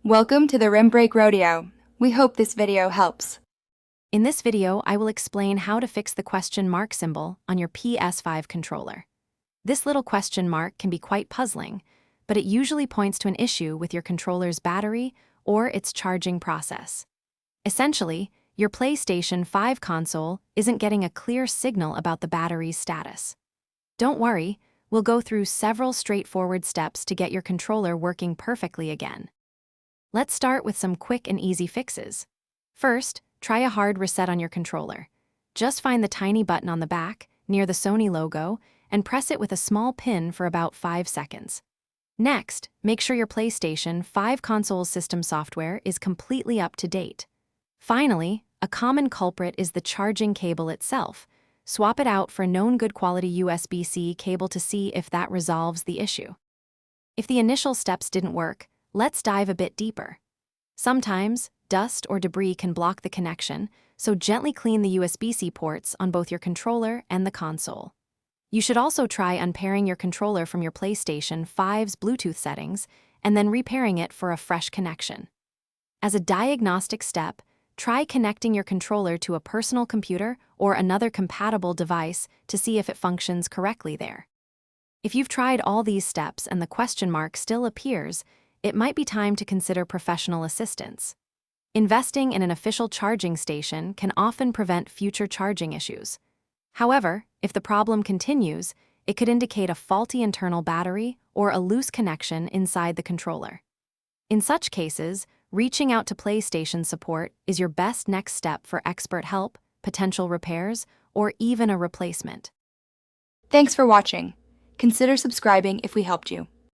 Welcome to the Rim Break Rodeo. We hope this video helps. In this video, I will explain how to fix the question mark symbol on your PS5 controller. This little question mark can be quite puzzling, but it usually points to an issue with your controller's battery or its charging process. Essentially, your PlayStation 5 console isn't getting a clear signal about the battery's status. Don't worry, we'll go through several straightforward steps to get your controller working perfectly again. Let's start with some quick and easy fixes. First, try a hard reset on your controller. Just find the tiny button on the back, near the Sony logo, and press it with a small pin for about 5 seconds. Next, make sure your PlayStation 5 console's system software is completely up to date. Finally, a common culprit is the charging cable itself. Swap it out for a known good quality USB-C cable to see if that resolves the issue. If the initial steps didn't work, let's dive a bit deeper. Sometimes, dust or debris can block the connection, so gently clean the USB-C ports on both your controller and the console. You should also try unpairing your controller from your PlayStation 5's Bluetooth settings and then repairing it for a fresh connection. As a diagnostic step, try connecting your controller to a personal computer or another compatible device to see if it functions correctly there. If you've tried all these steps and the question mark still appears, it might be time to consider professional assistance. Investing in an official charging station can often prevent future charging issues. However, if the problem continues, it could indicate a faulty internal battery or a loose connection inside the controller. In such cases, reaching out to PlayStation support is your best next step for expert help, potential repairs, or even a replacement. Thanks for watching. Consider subscribing if we helped you.